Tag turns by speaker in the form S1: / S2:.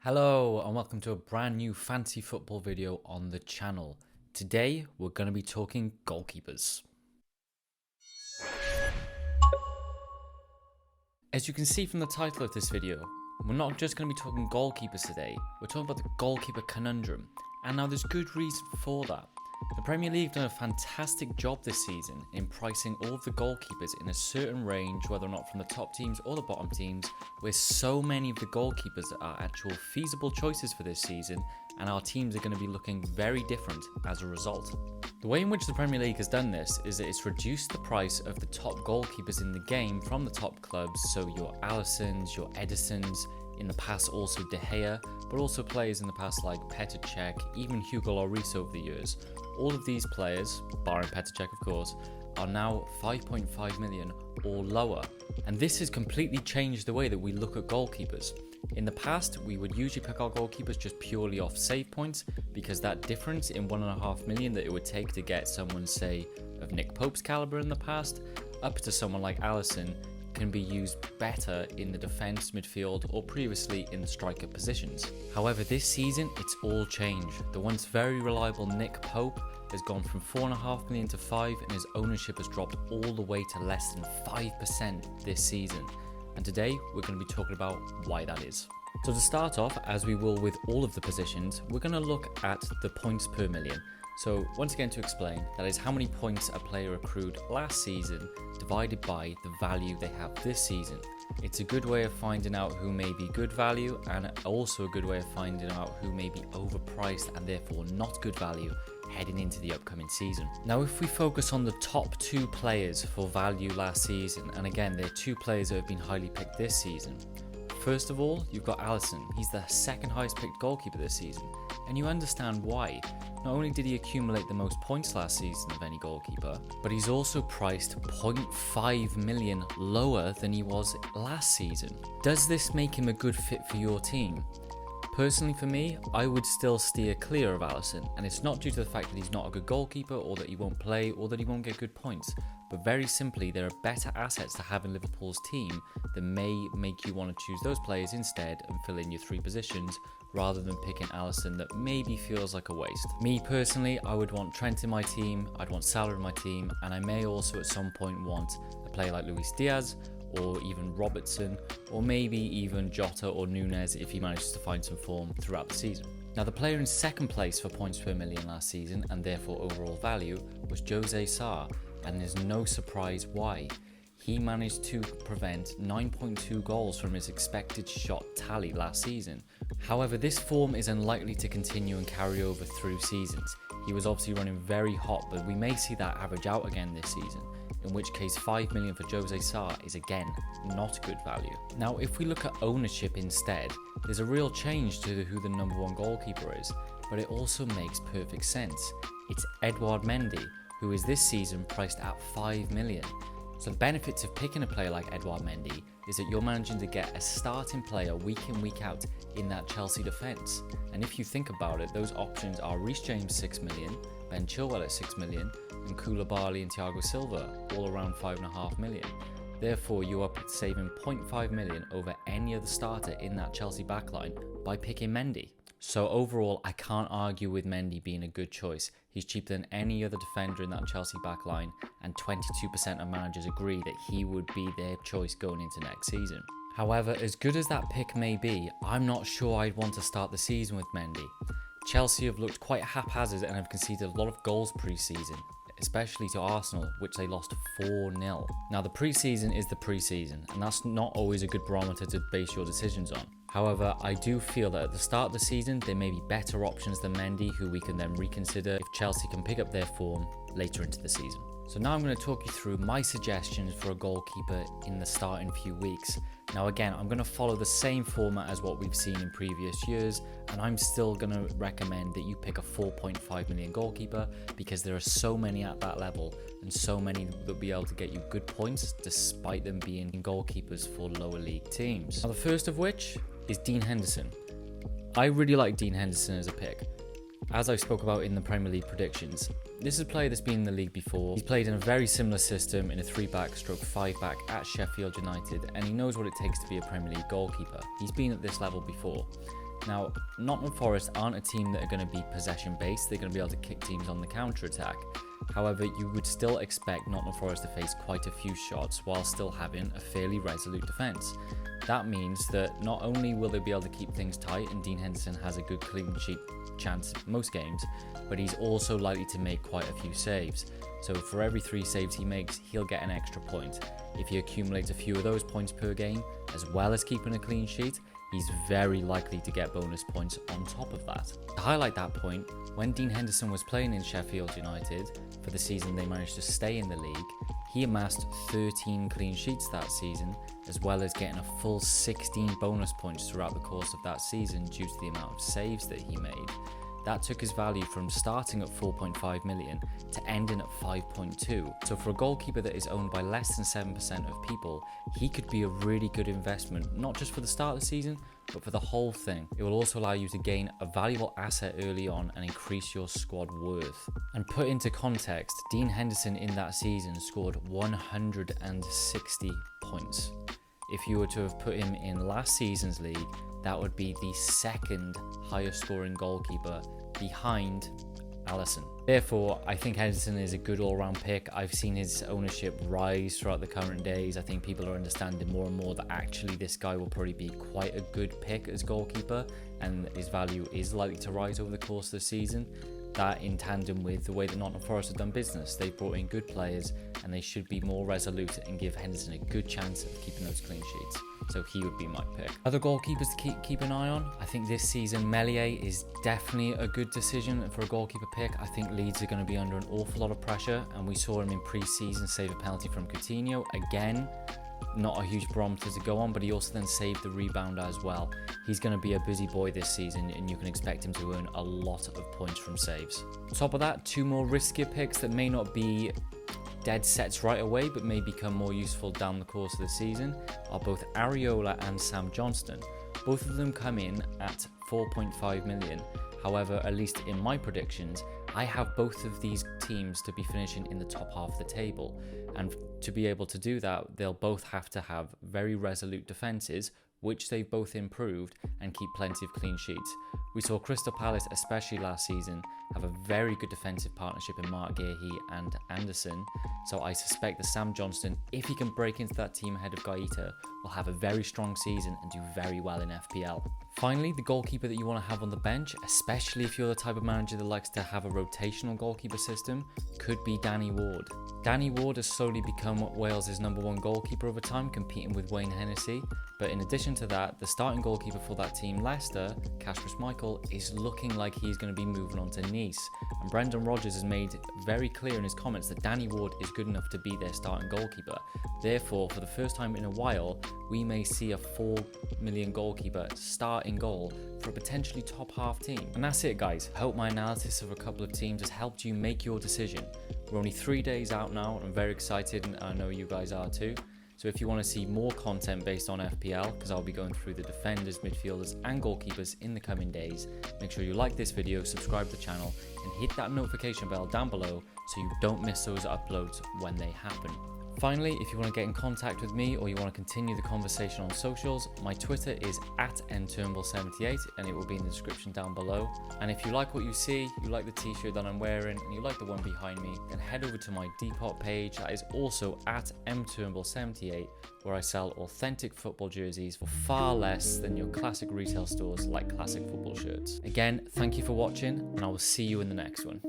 S1: Hello and welcome to a brand new fantasy football video on the channel. Today we're going to be talking goalkeepers. As you can see from the title of this video, we're not just going to be talking goalkeepers today, we're talking about the goalkeeper conundrum. And now there's good reason for that. The Premier League done a fantastic job this season in pricing all of the goalkeepers in a certain range, whether or not from the top teams or the bottom teams, where so many of the goalkeepers are actual feasible choices for this season, and our teams are going to be looking very different as a result. The way in which the Premier League has done this is that it's reduced the price of the top goalkeepers in the game from the top clubs, so your Alissons, your Edisons, in the past also De Gea, but also players in the past like Petr Cech, even Hugo Lloris over the years. All of these players, barring Petr Cech of course, are now 5.5 million or lower. And this has completely changed the way that we look at goalkeepers. In the past, we would usually pick our goalkeepers just purely off save points, because that difference in 1.5 million that it would take to get someone, say, of Nick Pope's caliber in the past, up to someone like Alisson, can be used better in the defence, midfield, or previously in the striker positions. However, this season, it's all changed. The once very reliable Nick Pope has gone from 4.5 million to 5, and his ownership has dropped all the way to less than 5% this season. And today, we're going to be talking about why that is. So to start off, as we will with all of the positions, we're going to look at the points per million. So once again, to explain, that is how many points a player accrued last season divided by the value they have this season. It's a good way of finding out who may be good value, and also a good way of finding out who may be overpriced and therefore not good value heading into the upcoming season. Now, if we focus on the top two players for value last season, and again, they're two players that have been highly picked this season. First of all, you've got Alisson. He's the second highest picked goalkeeper this season, and you understand why. Not only did he accumulate the most points last season of any goalkeeper, but he's also priced 0.5 million lower than he was last season. Does this make him a good fit for your team? Personally for me, I would still steer clear of Alisson, and it's not due to the fact that he's not a good goalkeeper or that he won't play or that he won't get good points, but very simply there are better assets to have in Liverpool's team that may make you want to choose those players instead and fill in your three positions rather than picking Alisson that maybe feels like a waste. Me personally, I would want Trent in my team, I'd want Salah in my team, and I may also at some point want a player like Luis Diaz or even Robertson, or maybe even Jota or Nunez if he manages to find some form throughout the season. Now, the player in second place for points per million last season, and therefore overall value, was Jose Sarr, and there's no surprise why. He managed to prevent 9.2 goals from his expected shot tally last season. However, this form is unlikely to continue and carry over through seasons. He was obviously running very hot, but we may see that average out again this season, in which case 5 million for Jose Sarr is again not good value. Now, if we look at ownership instead, there's a real change to who the number one goalkeeper is, but it also makes perfect sense. It's Edouard Mendy, who is this season priced at 5 million. So the benefits of picking a player like Edouard Mendy is that you're managing to get a starting player week in, week out in that Chelsea defence. And if you think about it, those options are Reece James 6 million, Ben Chilwell at 6 million, and Koulibaly and Thiago Silva all around 5.5 million. Therefore, you are saving 0.5 million over any other starter in that Chelsea backline by picking Mendy. So overall, I can't argue with Mendy being a good choice. He's cheaper than any other defender in that Chelsea backline, and 22% of managers agree that he would be their choice going into next season. However, as good as that pick may be, I'm not sure I'd want to start the season with Mendy. Chelsea have looked quite haphazard and have conceded a lot of goals pre-season, especially to Arsenal, which they lost 4-0. Now, the pre-season is the pre-season, and that's not always a good barometer to base your decisions on. However, I do feel that at the start of the season, there may be better options than Mendy, who we can then reconsider if Chelsea can pick up their form later into the season. So now I'm going to talk you through my suggestions for a goalkeeper in the starting few weeks. Now again, I'm going to follow the same format as what we've seen in previous years, and I'm still going to recommend that you pick a 4.5 million goalkeeper, because there are so many at that level and so many that will be able to get you good points despite them being goalkeepers for lower league teams. Now, the first of which is Dean Henderson. I really like Dean Henderson as a pick. As I spoke about in the Premier League predictions, this is a player that's been in the league before. He's played in a very similar system in a 3-back stroke 5-back at Sheffield United, and he knows what it takes to be a Premier League goalkeeper. He's been at this level before. Now, Nottingham Forest aren't a team that are going to be possession-based. They're going to be able to kick teams on the counter-attack. However, you would still expect Nottingham Forest to face quite a few shots while still having a fairly resolute defence. That means that not only will they be able to keep things tight, and Dean Henderson has a good clean sheet chance most games, but he's also likely to make quite a few saves. So for every 3 saves he makes, he'll get an extra point. If he accumulates a few of those points per game, as well as keeping a clean sheet, he's very likely to get bonus points on top of that. To highlight that point, when Dean Henderson was playing in Sheffield United, for the season they managed to stay in the league, he amassed 13 clean sheets that season, as well as getting a full 16 bonus points throughout the course of that season due to the amount of saves that he made. That took his value from starting at 4.5 million to ending at 5.2. So for a goalkeeper that is owned by less than 7% of people, he could be a really good investment, not just for the start of the season, but for the whole thing. It will also allow you to gain a valuable asset early on and increase your squad worth. And put into context, Dean Henderson in that season scored 160 points. If you were to have put him in last season's league, that would be the second highest scoring goalkeeper behind Alisson. Therefore, I think Henderson is a good all-round pick. I've seen his ownership rise throughout the current days. I think people are understanding more and more that actually this guy will probably be quite a good pick as goalkeeper, and his value is likely to rise over the course of the season. That in tandem with the way that Nottingham Forest have done business. They've brought in good players and they should be more resolute and give Henderson a good chance of keeping those clean sheets. So he would be my pick. Other goalkeepers to keep an eye on. I think this season Meslier is definitely a good decision for a goalkeeper pick. I think Leeds are going to be under an awful lot of pressure, and we saw him in pre-season save a penalty from Coutinho. Again, not a huge barometer to go on, but he also then saved the rebound as well. He's going to be a busy boy this season, and you can expect him to earn a lot of points from saves. On top of that, 2 more riskier picks that may not be dead sets right away, but may become more useful down the course of the season are both Areola and Sam Johnston. Both of them come in at 4.5 million. However, at least in my predictions, I have both of these teams to be finishing in the top half of the table. And to be able to do that, they'll both have to have very resolute defences, which they've both improved, and keep plenty of clean sheets. We saw Crystal Palace, especially last season, have a very good defensive partnership in Mark Guehi and Anderson, so I suspect that Sam Johnston, if he can break into that team ahead of Gaeta, will have a very strong season and do very well in FPL. Finally, the goalkeeper that you want to have on the bench, especially if you're the type of manager that likes to have a rotational goalkeeper system, could be Danny Ward. Danny Ward has slowly become Wales' #1 goalkeeper over time, competing with Wayne Hennessy. But in addition to that, the starting goalkeeper for that team, Leicester, Kasper Schmeichel, is looking like he's going to be moving on to Nice. And Brendan Rodgers has made very clear in his comments that Danny Ward is good enough to be their starting goalkeeper. Therefore, for the first time in a while, we may see a 4 million goalkeeper start in goal for a potentially top half team. And that's it, guys. I hope my analysis of a couple of teams has helped you make your decision. We're only 3 days out now, and I'm very excited, and I know you guys are too. So if you want to see more content based on FPL, because I'll be going through the defenders, midfielders and goalkeepers in the coming days, make sure you like this video, subscribe to the channel, and hit that notification bell down below so you don't miss those uploads when they happen. Finally, if you want to get in contact with me or you want to continue the conversation on socials, my Twitter is @nturnbull78 and it will be in the description down below. And if you like what you see, you like the t-shirt that I'm wearing, and you like the one behind me, then head over to my Depop page that is also @mturnbull78, where I sell authentic football jerseys for far less than your classic retail stores like classic football shirts. Again, thank you for watching, and I will see you in the next one.